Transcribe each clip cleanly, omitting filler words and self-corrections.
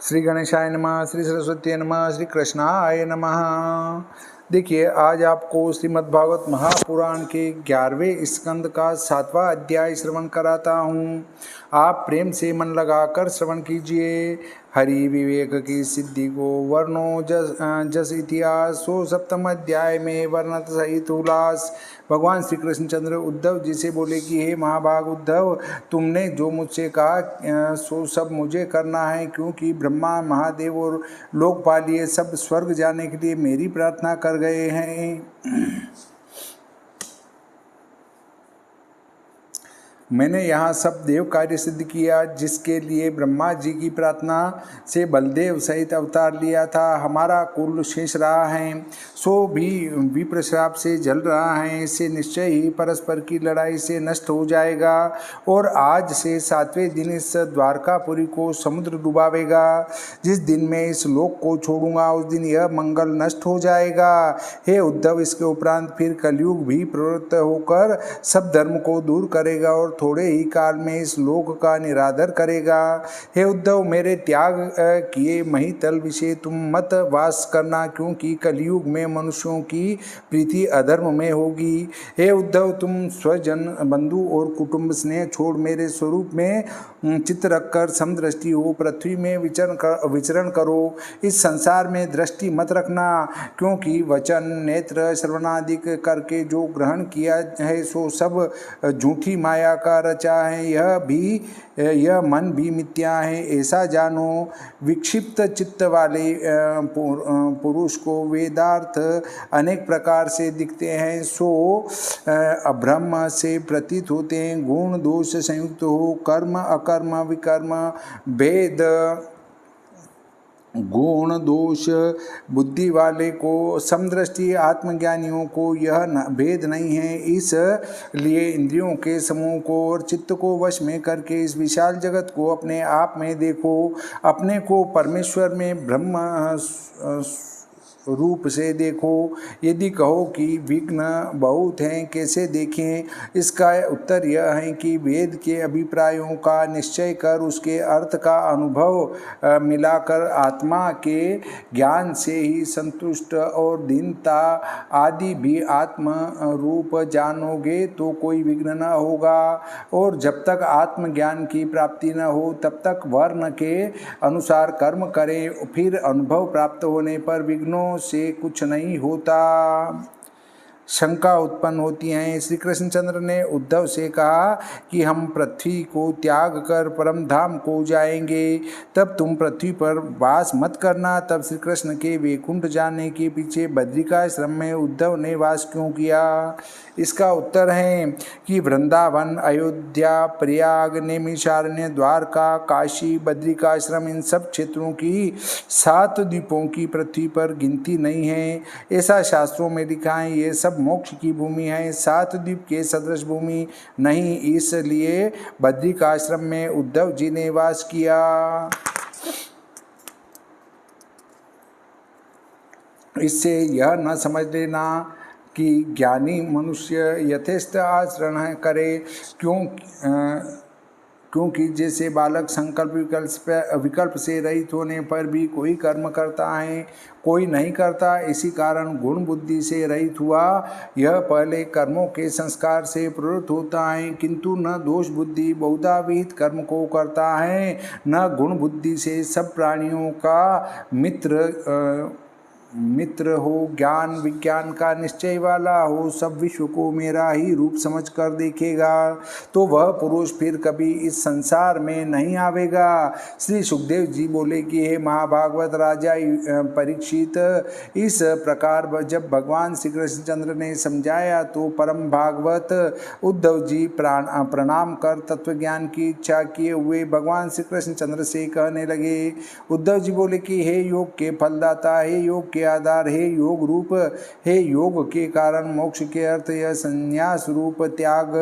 श्री गणेशाय नमः, श्री सरस्वती नमः, श्री कृष्णाय नमः। देखिए, आज आपको श्रीमद् भागवत महापुराण के 11वें स्कंद का 7वां अध्याय श्रवण कराता हूँ। आप प्रेम से मन लगाकर श्रवण कीजिए। हरि विवेक की सिद्धि को वर्णो जस इतिहास, सो 7वें अध्याय में वर्णत सहित उल्लास। भगवान श्री कृष्णचंद्र उद्धव जी से बोले कि हे महाभाग उद्धव, तुमने जो मुझसे कहा सो सब मुझे करना है, क्योंकि ब्रह्मा, महादेव और लोकपाल ये सब स्वर्ग जाने के लिए मेरी प्रार्थना कर गए हैं। मैंने यहाँ सब देव कार्य सिद्ध किया, जिसके लिए ब्रह्मा जी की प्रार्थना से बलदेव सहित अवतार लिया था। हमारा कुल शेष रहा है, सो भी विप्र श्राप से जल रहा है। इससे निश्चय ही परस्पर की लड़ाई से नष्ट हो जाएगा, और आज से 7वें दिन इस द्वारकापुरी को समुद्र डुबावेगा। जिस दिन मैं इस लोक को छोड़ूंगा, उस दिन यह मंगल नष्ट हो जाएगा। हे उद्धव, इसके उपरांत फिर कलयुग भी प्रवृत्त होकर सब धर्म को दूर करेगा और थोड़े ही काल में इस लोक का निरादर करेगा। हे उद्धव, मेरे त्याग किए महितल विषय तुम मत वास करना, क्योंकि कलयुग में मनुष्यों की प्रीति अधर्म में होगी। हे उद्धव, तुम स्वजन, बंधु और कुटुंब स्नेह छोड़ मेरे स्वरूप में चित्त रखकर समदृष्टि हो पृथ्वी में विचरण करो। इस संसार में दृष्टि मत रखना, क्योंकि वचन, नेत्र, श्रवणादिक करके जो ग्रहण किया है सो सब झूठी माया का रचा है। यह मन भी मिथ्या है, ऐसा जानो। विक्षिप्त चित्त वाले पुरुष को वेदार्थ अनेक प्रकार से दिखते हैं, सो अभ्रम से प्रतीत होते हैं। गुण दोष संयुक्त हो कर्म अकर्म विकर्म भेद गुण दोष बुद्धि वाले को समदृष्टि आत्मज्ञानियों को यह भेद नहीं है। इसलिए इंद्रियों के समूह को और चित्त को वश में करके इस विशाल जगत को अपने आप में देखो। अपने को परमेश्वर में ब्रह्म रूप से देखो। यदि कहो कि विघ्न बहुत हैं, कैसे देखें? इसका उत्तर यह है कि वेद के अभिप्रायों का निश्चय कर उसके अर्थ का अनुभव मिलाकर आत्मा के ज्ञान से ही संतुष्ट और दीनता आदि भी आत्म रूप जानोगे तो कोई विघ्न न होगा। और जब तक आत्मज्ञान की प्राप्ति न हो तब तक वर्ण के अनुसार कर्म करें, फिर अनुभव प्राप्त होने पर विघ्नों से कुछ नहीं होता। शंका उत्पन्न होती हैं। श्री कृष्णचंद्र ने उद्धव से कहा कि हम पृथ्वी को त्याग कर परम धाम को जाएंगे, तब तुम पृथ्वी पर वास मत करना। तब श्री कृष्ण के वैकुंठ जाने के पीछे बद्रिकाश्रम में उद्धव ने वास क्यों किया? इसका उत्तर है कि वृंदावन, अयोध्या, प्रयाग, नैमिषारण्य, द्वारका, काशी, बद्रिकाश्रम, इन सब क्षेत्रों की 7 द्वीपों की पृथ्वी पर गिनती नहीं है। ऐसा शास्त्रों में लिखा है। ये सब मोक्ष की भूमि है, 7 द्वीप के सदृश भूमि नहीं। इसलिए बद्रिकाश्रम में उद्धव जी ने वास किया। इससे यह न समझ लेना कि ज्ञानी मनुष्य यथेष्ट आचरण करे, क्योंकि जैसे बालक संकल्प विकल्प से रहित होने पर भी कोई कर्म करता है, कोई नहीं करता। इसी कारण गुण बुद्धि से रहित हुआ यह पहले कर्मों के संस्कार से प्रवृत्त होता है, किंतु न दोष बुद्धि बहुधा विहित कर्म को करता है, न गुण बुद्धि से सब प्राणियों का मित्र हो, ज्ञान विज्ञान का निश्चय वाला हो, सब विश्व को मेरा ही रूप समझकर देखेगा, तो वह पुरुष फिर कभी इस संसार में नहीं आवेगा। श्री सुखदेव जी बोले कि हे महाभागवत राजा परीक्षित, इस प्रकार जब भगवान श्री कृष्णचंद्र ने समझाया तो परम भागवत उद्धव जी प्रणाम कर तत्वज्ञान की इच्छा किए हुए भगवान श्री कृष्णचंद्र से कहने लगे। उद्धव जी बोले कि हे योग के फलदाता, हे योग के आधार, हे योग रूप, हे योग के कारण मोक्ष के अर्थ, यह संन्यास रूप त्याग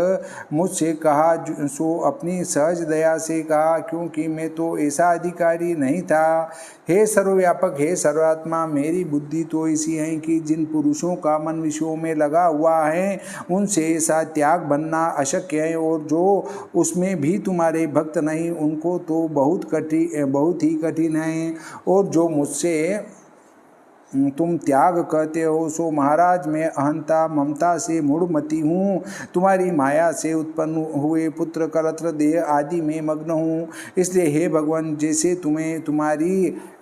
मुझसे कहा सो अपनी सहज दया से कहा, क्योंकि मैं तो ऐसा अधिकारी नहीं था। हे सर्वव्यापक, हे सर्वात्मा, मेरी बुद्धि तो ऐसी है कि जिन पुरुषों का मन विषयों में लगा हुआ है उनसे ऐसा त्याग बनना अशक्य है, और जो उसमें भी तुम्हारे भक्त नहीं उनको तो बहुत ही कठिन है। और जो मुझसे तुम त्याग कहते हो सो महाराज मैं अहंता ममता से मूढ़मती हूँ, तुम्हारी माया से उत्पन्न हुए पुत्र कलत्र देह आदि में मग्न हूँ। इसलिए हे भगवान, जैसे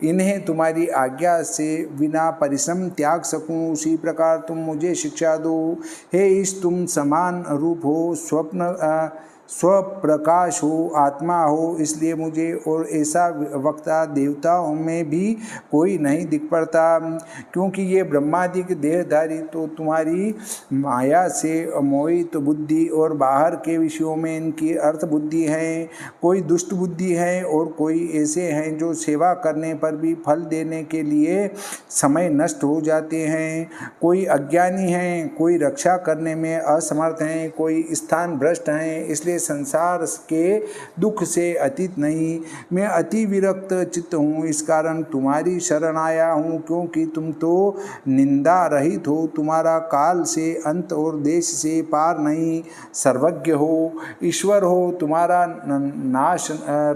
इन्हें तुम्हारी आज्ञा से बिना परिश्रम त्याग सकूं, उसी प्रकार तुम मुझे शिक्षा दो। हे ईश, तुम समान रूप हो, स्वप्रकाश हो, आत्मा हो, इसलिए मुझे और ऐसा वक्ता देवताओं में भी कोई नहीं दिख पड़ता, क्योंकि ये ब्रह्मादिक देहधारी तो तुम्हारी माया से मोहित बुद्धि और बाहर के विषयों में इनकी अर्थ बुद्धि है। कोई दुष्ट बुद्धि है और कोई ऐसे हैं जो सेवा करने पर भी फल देने के लिए समय नष्ट हो जाते हैं। कोई अज्ञानी हैं, कोई रक्षा करने में असमर्थ हैं, कोई स्थान भ्रष्ट हैं, इसलिए संसार के दुख से अतीत नहीं। मैं अति विरक्त चित्त हूँ, इस कारण तुम्हारी शरण आया हूँ, क्योंकि तुम तो निंदा रहित हो, तुम्हारा काल से अंत और देश से पार नहीं, सर्वज्ञ हो, ईश्वर हो, तुम्हारा नाश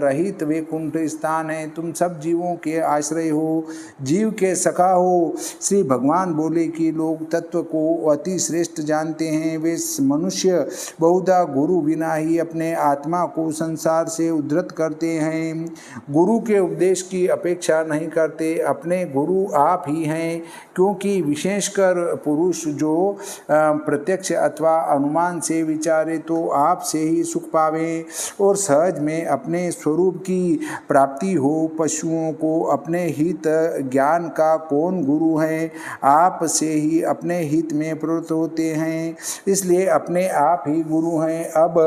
रहित वैकुंठ स्थान है, तुम सब जीवों के आश्रय हो, जीव के सखा हो। श्री भगवान बोले कि लोग तत्व को अति श्रेष्ठ जानते हैं, वे मनुष्य बहुधा गुरु बिना ही अपने आत्मा को संसार से उद्धृत करते हैं, गुरु के उपदेश की अपेक्षा नहीं करते, अपने गुरु आप ही हैं, क्योंकि विशेषकर पुरुष जो प्रत्यक्ष अथवा अनुमान से विचारे तो आप से ही सुख पावे और सहज में अपने स्वरूप की प्राप्ति हो। पशुओं को अपने हित ज्ञान का कौन गुरु है, आप से ही अपने हित में प्रवृत्त होते हैं, इसलिए अपने आप ही गुरु हैं। अब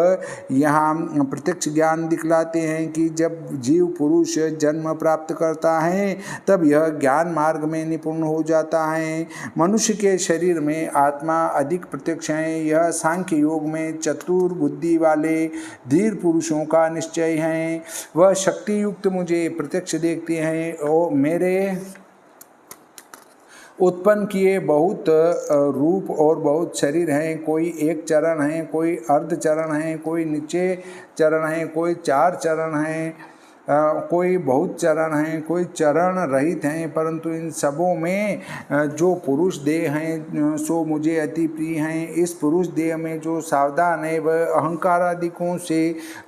यहाँ प्रत्यक्ष ज्ञान दिखलाते हैं कि जब जीव पुरुष जन्म प्राप्त करता है तब यह ज्ञान मार्ग में निपुण हो जाता है। मनुष्य के शरीर में आत्मा अधिक प्रत्यक्ष है, यह सांख्य योग में चतुर बुद्धि वाले धीर पुरुषों का निश्चय है। वह शक्ति युक्त मुझे प्रत्यक्ष देखते हैं और मेरे उत्पन्न किए बहुत रूप और बहुत शरीर हैं, कोई एक चरण है, कोई अर्ध चरण है, कोई नीचे चरण है, कोई चार चरण है, कोई बहुत चरण हैं, कोई चरण रहित हैं, परंतु इन सबों में जो पुरुष देह हैं सो मुझे अति प्रिय हैं। इस पुरुष देह में जो सावधान है वह अहंकार आदिकों से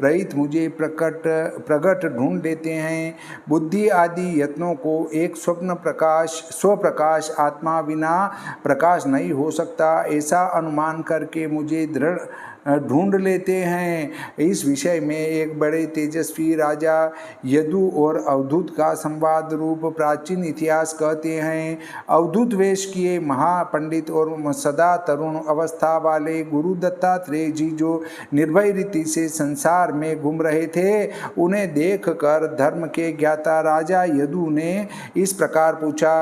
रहित मुझे प्रगट ढूंढ लेते हैं। बुद्धि आदि यत्नों को एक स्वप्रकाश आत्मा बिना प्रकाश नहीं हो सकता, ऐसा अनुमान करके मुझे दृढ़ ढूंढ लेते हैं। इस विषय में एक बड़े तेजस्वी राजा यदु और अवधूत का संवाद रूप प्राचीन इतिहास कहते हैं। अवधूत वेश किए महापंडित और सदा तरुण अवस्था वाले गुरु दत्तात्रेय जी जो निर्भय रीति से संसार में घूम रहे थे, उन्हें देखकर धर्म के ज्ञाता राजा यदु ने इस प्रकार पूछा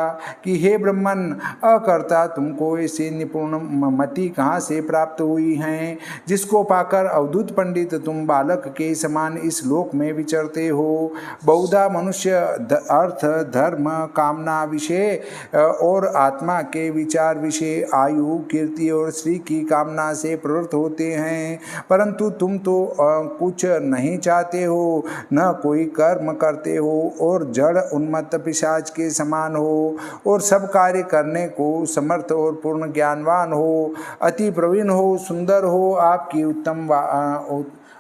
कि हे ब्रह्मन, अकर्ता तुमको ऐसे निपुण मति कहाँ से प्राप्त हुई हैं, जिसको पाकर अवधूत पंडित तुम बालक के समान इस लोक में विचरते हो। बहुधा मनुष्य अर्थ धर्म कामना विषय और आत्मा के विचार विषय आयु कीर्ति और श्री की कामना से प्रवृत्त होते हैं, परंतु तुम तो कुछ नहीं चाहते हो, न कोई कर्म करते हो और जड़ उन्मत्त पिशाच के समान हो और सब कार्य करने को समर्थ और पूर्ण ज्ञानवान हो, अति प्रवीण हो, सुंदर हो, आपकी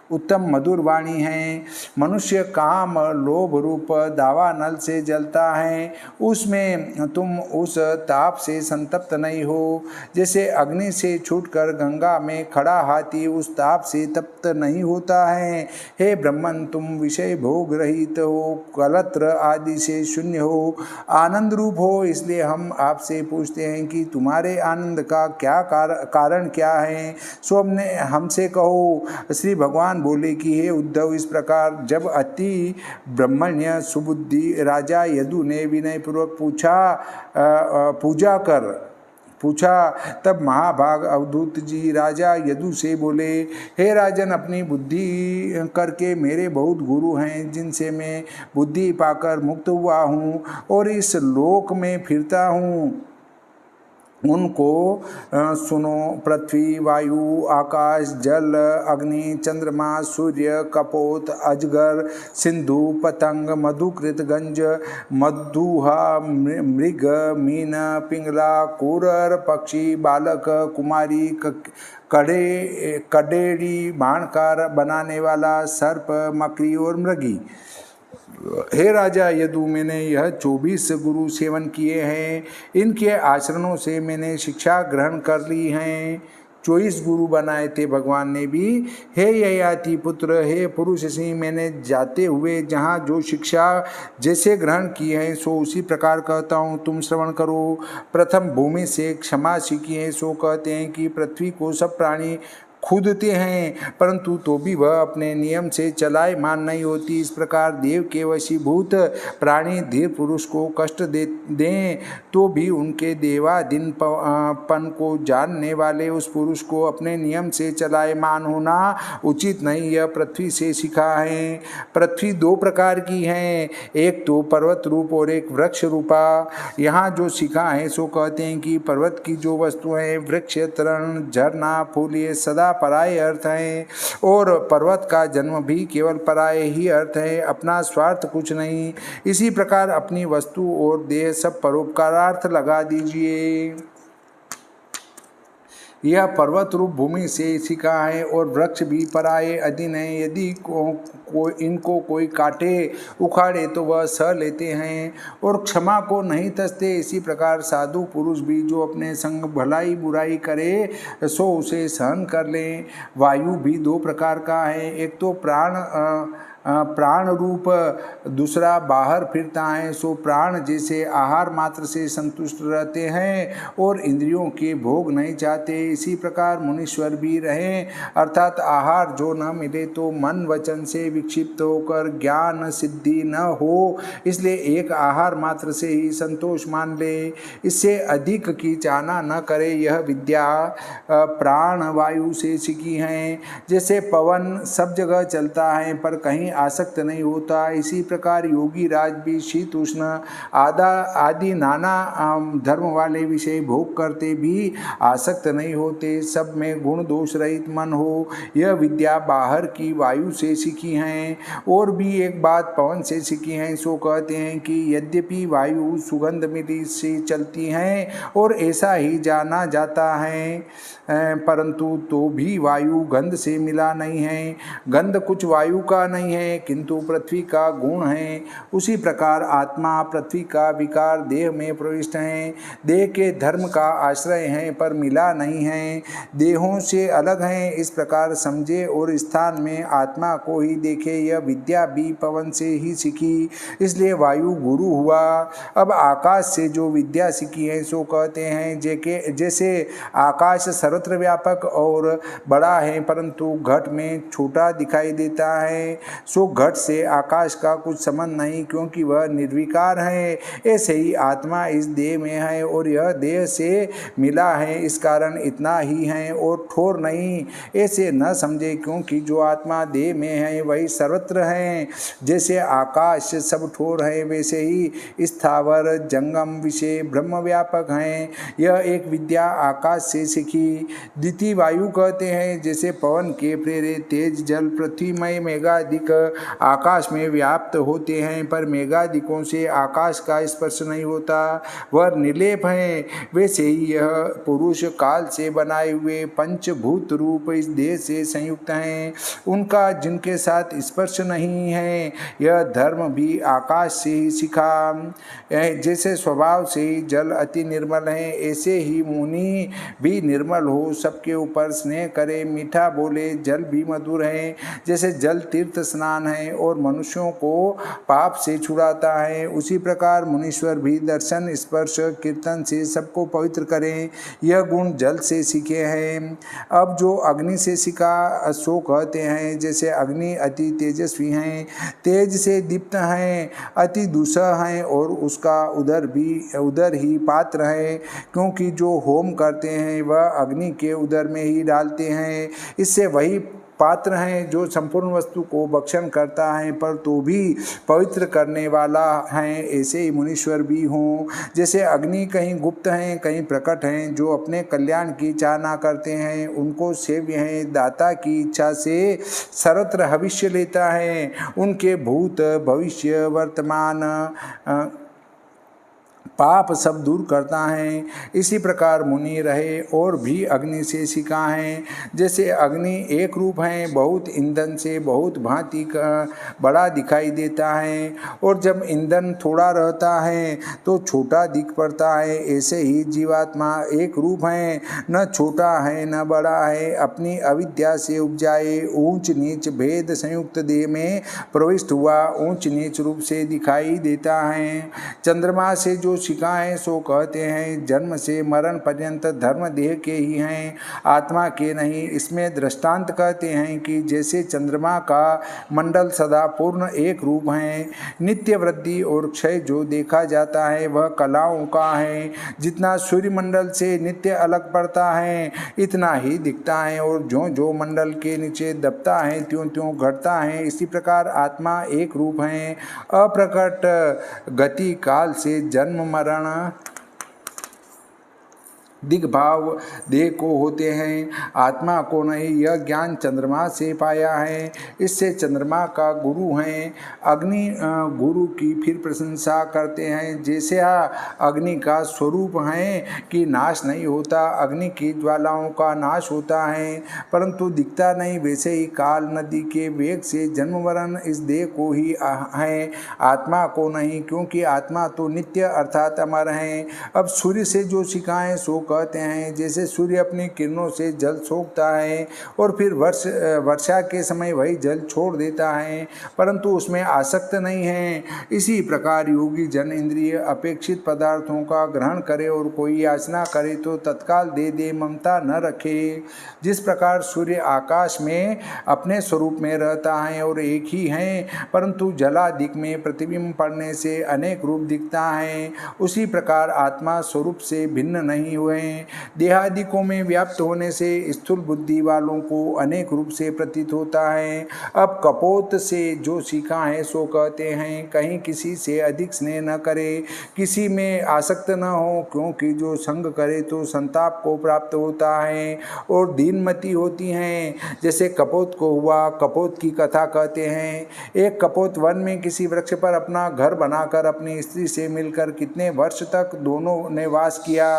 उत्तम मधुर वाणी है। मनुष्य काम लोभ रूप दावा नल से जलता है, उसमें तुम उस ताप से संतप्त नहीं हो, जैसे अग्नि से छूटकर गंगा में खड़ा हाथी उस ताप से तप्त नहीं होता है। हे ब्रह्मन, तुम विषय भोग रहित हो, कलत्र आदि से शून्य हो, आनंद रूप हो, इसलिए हम आपसे पूछते हैं कि तुम्हारे आनंद का क्या कारण क्या है, सो हमसे कहो। श्री भगवान बोले कि हे उद्धव, इस प्रकार जब अति ब्रह्मण्य सुबुद्धि राजा यदु ने विनयपूर्वक पूछा तब महाभाग अवधूत जी राजा यदु से बोले, हे राजन, अपनी बुद्धि करके मेरे बहुत गुरु हैं जिनसे मैं बुद्धि पाकर मुक्त हुआ हूँ और इस लोक में फिरता हूँ, उनको सुनो। पृथ्वी, वायु, आकाश, जल, अग्नि, चंद्रमा, सूर्य, कपोत, अजगर, सिंधु, पतंग, मधुकृत, गंज, मधुहा, मृग, मीन, पिंगला, कुरर, पक्षी, बालक, कुमारी, कडेड़ी, बाणकार बनाने वाला, सर्प, मकड़ी और मृगी। हे राजा यदु, मैंने यह 24 गुरु सेवन किए हैं, इनके आचरणों से मैंने शिक्षा ग्रहण कर ली हैं। 24 गुरु बनाए थे भगवान ने भी। हे ययाति पुत्र, हे पुरुष सिंह, मैंने जाते हुए जहाँ जो शिक्षा जैसे ग्रहण की है सो उसी प्रकार कहता हूँ, तुम श्रवण करो। प्रथम भूमि से क्षमा सीखी है, सो कहते हैं कि पृथ्वी को सब प्राणी खुदते हैं, परंतु तो भी वह अपने नियम से चलायमान नहीं होती। इस प्रकार देव के वशीभूत प्राणी धीर पुरुष को कष्ट दें तो भी उनके देवाधीन पन को जानने वाले उस पुरुष को अपने नियम से चलायमान होना उचित नहीं, यह पृथ्वी से सीखा है। पृथ्वी 2 प्रकार की है, एक तो पर्वत रूप और एक वृक्ष रूपा। यहाँ जो सीखा है सो कहते हैं कि पर्वत की जो वस्तु है, वृक्ष, तरण, झरना, फूल, ये सदा पराये अर्थ हैं और पर्वत का जन्म भी केवल पराये ही अर्थ है, अपना स्वार्थ कुछ नहीं। इसी प्रकार अपनी वस्तु और देह सब परोपकारार्थ लगा दीजिए। यह पर्वत रूप भूमि से सीखा है और वृक्ष भी पराये अधीन है। यदि इनको कोई काटे उखाड़े तो वह सह लेते हैं और क्षमा को नहीं तसते। इसी प्रकार साधु पुरुष भी जो अपने संग भलाई बुराई करे सो उसे सहन कर लें। वायु भी 2 प्रकार का है, एक तो प्राण रूप, दूसरा बाहर फिरता है। सो प्राण जैसे आहार मात्र से संतुष्ट रहते हैं और इंद्रियों के भोग नहीं चाहते, इसी प्रकार मुनीश्वर भी रहें, अर्थात आहार जो न मिले तो मन वचन से विक्षिप्त होकर ज्ञान सिद्धि न हो, इसलिए एक आहार मात्र से ही संतोष मान ले, इससे अधिक की चाहना न करे। यह विद्या प्राण वायु से सीखी है। जैसे पवन सब जगह चलता है पर कहीं आसक्त नहीं होता, इसी प्रकार योगी राज भी शीत उष्ण आदि नाना धर्म वाले विषय भोग करते भी आसक्त नहीं होते, सब में गुण दोष रहित मन हो। यह विद्या बाहर की वायु से सीखी है। और भी एक बात पवन से सीखी है, सो कहते हैं कि यद्यपि वायु सुगंध मिली से चलती है और ऐसा ही जाना जाता है, परंतु तो भी वायु गंध से मिला नहीं है। गंध कुछ वायु का नहीं है किंतु पृथ्वी का गुण है। उसी प्रकार आत्मा पृथ्वी का विकार देह में प्रविष्ट है, देह के धर्म का आश्रय है पर मिला नहीं है, देहों से अलग है, इस प्रकार समझे और स्थान में आत्मा को ही देखे। यह विद्या भी पवन से ही सीखी, इसलिए वायु गुरु हुआ। अब आकाश से जो विद्या सीखी है सो कहते हैं जैसे आकाश सर्वत्र व्यापक और बड़ा है परंतु घट में छोटा दिखाई देता है, सो घट से आकाश का कुछ संबंध नहीं क्योंकि वह निर्विकार है। ऐसे ही आत्मा इस देह में है और यह देह से मिला है, इस कारण इतना ही है और ठोर नहीं। ऐसे न समझे क्योंकि जो आत्मा देह में है वही सर्वत्र है। जैसे आकाश सब ठोर है वैसे ही स्थावर जंगम विषय ब्रह्म व्यापक हैं। यह एक विद्या आकाश से सीखी। द्वितीय वायु कहते हैं, जैसे पवन के प्रेरे तेज जल पृथ्वीमय मेघादिक आकाश में व्याप्त होते हैं पर मेघादिकों से आकाश का स्पर्श नहीं होता, वह निर्लेप हैं। वैसे ही यह पुरुष काल से बनाए हुए पंचभूत रूप इस देह से संयुक्त हैं, उनका जिनके साथ स्पर्श नहीं है। यह धर्म भी आकाश से ही सीखा। जैसे स्वभाव से ही जल अति निर्मल है ऐसे ही मुनि भी निर्मल हो, सबके ऊपर स्नेह करे, मीठा बोले, जल भी मधुर है। जैसे जल तीर्थ स्नान समान है और मनुष्यों को पाप से छुड़ाता है, उसी प्रकार मुनीश्वर भी दर्शन, स्पर्श, कीर्तन से सबको पवित्र करें। यह गुण जल से सीखे हैं। अब जो अग्नि से सीखा सो कहते हैं। जैसे अग्नि अति तेजस्वी हैं, तेज से दीप्त हैं, अति दुसह हैं और उसका उधर ही पात्र है, क्योंकि जो होम करते हैं वह अग्नि के उदर में ही डालते हैं। इससे वही पात्र हैं जो संपूर्ण वस्तु को भक्षण करता है, पर तो भी पवित्र करने वाला है। ऐसे ही मुनीश्वर भी हों। जैसे अग्नि कहीं गुप्त हैं, कहीं प्रकट हैं, जो अपने कल्याण की चाहना करते हैं उनको सेव्य हैं। दाता की इच्छा से सर्वत्र हविष्य लेता है, उनके भूत भविष्य वर्तमान पाप सब दूर करता है। इसी प्रकार मुनि रहे और भी अग्नि से सीखा है। जैसे अग्नि एक रूप है, बहुत ईंधन से बहुत भांति का बड़ा दिखाई देता है, और जब ईंधन थोड़ा रहता है तो छोटा दिख पड़ता है। ऐसे ही जीवात्मा एक रूप है, न छोटा है न बड़ा है। अपनी अविद्या से उपजाए ऊंच नीच भेद संयुक्त देह में प्रविष्ट हुआ ऊंच नीच रूप से दिखाई देता है। चंद्रमा से जो शिकाएं सो कहते हैं, जन्म से मरण पर्यंत धर्म देह के ही हैं, आत्मा के नहीं। इसमें दृष्टांत कहते हैं कि जैसे चंद्रमा का मंडल सदा पूर्ण एक रूप है, नित्य वृद्धि और क्षय जो देखा जाता है वह कलाओं का है। जितना सूर्य मंडल से नित्य अलग पड़ता है इतना ही दिखता है, और जो जो मंडल के नीचे दबता है त्यों त्यों घटता है। इसी प्रकार आत्मा एक रूप है, अप्रकट गति काल से जन्म मरण दिग्भाव देह को होते हैं, आत्मा को नहीं। यह ज्ञान चंद्रमा से पाया है, इससे चंद्रमा का गुरु हैं। अग्नि गुरु की फिर प्रशंसा करते हैं। जैसे अग्नि का स्वरूप है कि नाश नहीं होता, अग्नि की ज्वालाओं का नाश होता है परंतु दिखता नहीं, वैसे ही काल नदी के वेग से जन्म मरण इस देह को ही है, आत्मा को नहीं, क्योंकि आत्मा तो नित्य अर्थात अमर है। अब सूर्य से जो शिखाएं सो कहते हैं। जैसे सूर्य अपनी किरणों से जल सोखता है और फिर वर्षा के समय वही जल छोड़ देता है, परंतु उसमें आसक्त नहीं है। इसी प्रकार योगी जन इंद्रिय अपेक्षित पदार्थों का ग्रहण करे और कोई याचना करे तो तत्काल दे दे, ममता न रखे। जिस प्रकार सूर्य आकाश में अपने स्वरूप में रहता है और एक ही है, परंतु जलादिक में प्रतिबिंब पड़ने से अनेक रूप दिखता है, उसी प्रकार आत्मा स्वरूप से भिन्न नहीं हुए। देहादिकों में व्याप्त होने से स्थूल बुद्धि वालों को अनेक रूप से प्रतीत होता है। अब कपोत से जो सीखा है सो कहते हैं, कहीं किसी से अधिक स्नेह न करे, किसी में आसक्त न हो, क्योंकि जो संग करे तो संताप को प्राप्त होता है और दीनमति होती हैं। जैसे कपोत को हुआ, कपोत की कथा कहते हैं। एक कपोत वन में किसी वृक्ष पर अपना घर बनाकर अपनी स्त्री से मिलकर कितने वर्ष तक दोनों ने वास किया।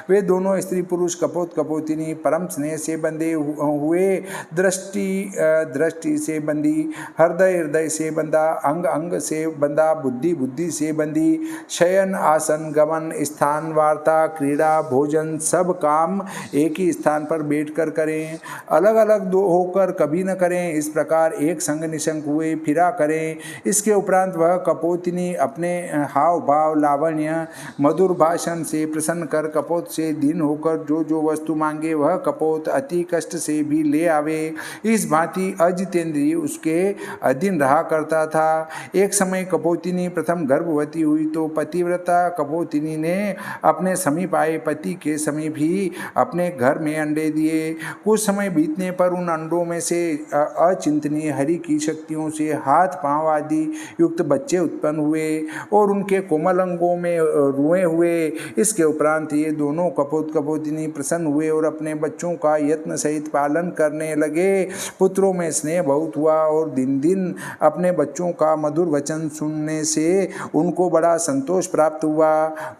वे दोनों स्त्री पुरुष कपोत कपोतिनी परम स्नेह से बंधे हुए, दृष्टि से बंधी, हृदय से बंधा, अंग अंग से बंधा, बुद्धि से बंधी, शयन आसन गमन स्थान वार्ता क्रीड़ा भोजन सब काम एक ही स्थान पर बैठकर करें, अलग अलग दो होकर कभी न करें। इस प्रकार एक संग निशंक हुए फिरा करें। इसके उपरांत वह कपोतिनी अपने हाव भाव लावण्य मधुर भाषण से प्रसन्न कर कपोत से दीन होकर जो जो वस्तु मांगे वह कपोत अति कष्ट से भी ले आवे। इस भांति अजितेंद्रिय उसके अधीन रहा करता था। एक समय कपोतिनी प्रथम गर्भवती हुई तो पतिव्रता कपोतिनी ने अपने समीप आए पति के समीप ही अपने घर में अंडे दिए। कुछ समय बीतने पर उन अंडों में से अचिंतनीय हरि की शक्तियों से हाथ पांव आदि युक्त बच्चे उत्पन्न हुए और उनके कोमल अंगों में रुए हुए। इसके उपरांत ये दोनों कपोत कपोतिनी प्रसन्न हुए और अपने बच्चों का यत्न सहित पालन करने लगे। पुत्रों में स्नेह बहुत हुआ और दिन दिन अपने बच्चों का मधुर वचन सुनने से उनको बड़ा संतोष प्राप्त हुआ।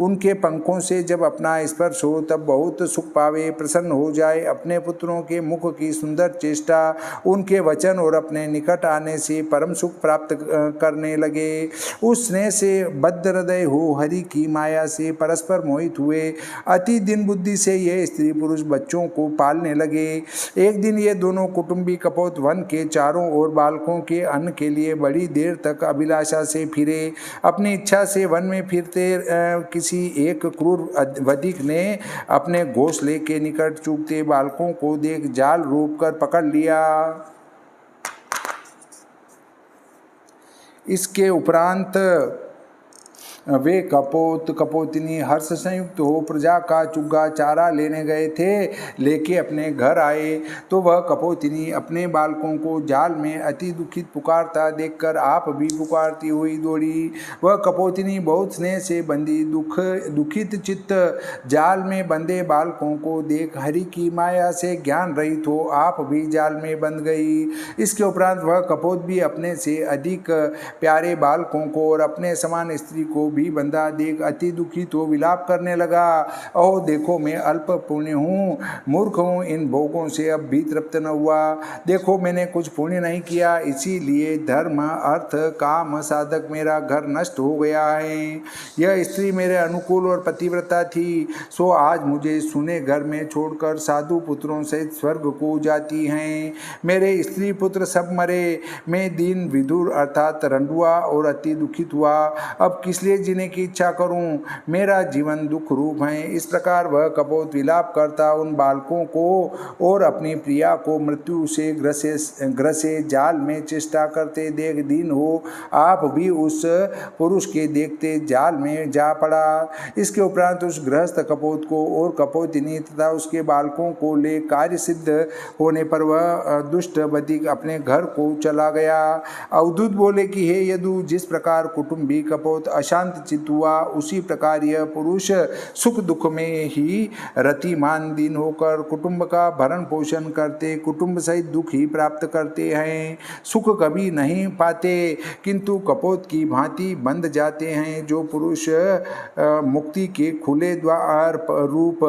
उनके पंखों से जब अपना स्पर्श हो तब बहुत सुख पावे, प्रसन्न हो जाए। अपने पुत्रों के मुख की सुंदर चेष्टा, उनके वचन और अपने निकट आने से परम सुख प्राप्त करने लगे। उस स्नेह से बद्ध हृदय हो हरि की माया से परस्पर मोहित हुए। अति दिन तीक्ष्ण बुद्धि से ये स्त्री पुरुष बच्चों को पालने लगे। एक दिन ये दोनों कुटुंबी कपोत वन के चारों ओर बालकों के अन्न के लिए बड़ी देर तक अभिलाषा से फिरे। अपनी इच्छा से वन में फिरते किसी एक क्रूर वधिक ने अपने घोंसले के निकट चूकते बालकों को देख जाल रोप कर पकड़ लिया। इसके उपरांत वे कपोत कपोतिनी हर्ष संयुक्त हो प्रजा का चुग्गा चारा लेने गए थे। लेके अपने घर आए तो वह कपोतिनी अपने बालकों को जाल में अति दुखित पुकारता देखकर आप भी पुकारती हुई दौड़ी। वह कपोतिनी बहुत स्नेह से बंदी दुखित चित्त जाल में बंधे बालकों को देख हरि की माया से ज्ञान रहित हो आप भी जाल में बंध गई। इसके उपरांत वह कपोत भी अपने से अधिक प्यारे बालकों को और अपने समान स्त्री को भी बंधा देख अति दुखित हो विलाप करने लगा। ओह देखो, मैं अल्प पुण्य हूँ, मूर्ख हूँ, इन भोगों से अब भी तृप्त न हुआ। देखो, मैंने कुछ पुण्य नहीं किया, इसीलिए धर्म अर्थ काम साधक मेरा घर नष्ट हो गया है। यह स्त्री मेरे अनुकूल और पतिव्रता थी, सो आज मुझे सुने घर में छोड़कर साधु पुत्रों सहित स्वर्ग को जाती हैं। मेरे स्त्री पुत्र सब मरे, मैं दीन विदुर अर्थात रंडुआ और अति दुखित हुआ। अब किस लिए जीने की इच्छा करूं, मेरा जीवन दुख रूप है। इस प्रकार वह कपोत विलाप करता उन बालकों को और अपनी प्रिया को मृत्यु से ग्रसे जाल में चेष्टा करते देख दीन हो आप भी उस पुरुष के देखते जाल में जा पड़ा। इसके उपरांत उस गृहस्थ कपोत को और कपोतिनी तथा उसके बालकों को ले कार्य सिद्ध होने पर वह दुष्ट बधिक अपने घर को चला गया। अवधूत बोले कि हे यदु, जिस प्रकार कुटुंबी कपोत अशांत चित्त हुआ, उसी प्रकार यह पुरुष सुख दुख में ही रतिमान दीन होकर कुटुंब का भरण पोषण करते कुटुंब सहित दुख ही प्राप्त करते हैं। सुख कभी नहीं पाते किंतु कपोत की भांति बंध जाते हैं। जो पुरुष मुक्ति के खुले द्वार रूप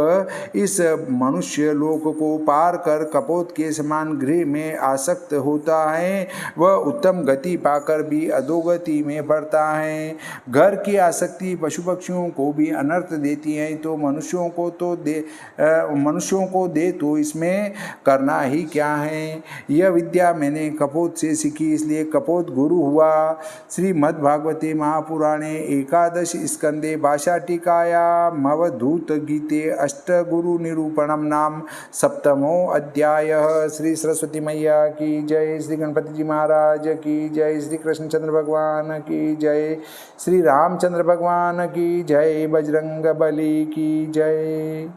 इस मनुष्य लोक को पार कर कपोत के समान गृह में आसक्त होता है, वह उत्तम गति पाकर भी अधोगति में बढ़ता है। घर की आसक्ति पशु पक्षियों को भी अनर्थ देती है, तो मनुष्यों को दे तो इसमें करना ही क्या है। यह विद्या मैंने कपोत से सीखी, इसलिए कपोत गुरु हुआ। श्रीमद्भागवते महापुराणे एकादश स्कंदे भाषा टीकायाम अवधूत गीते अष्टगुरु निरूपणम नाम सप्तमो अध्याय। श्री सरस्वती मैया की जय, श्री गणपति जी महाराज की जय, श्री कृष्णचंद्र भगवान की जय, श्री रामचंद्र भगवान की जय, बजरंग बली की जय।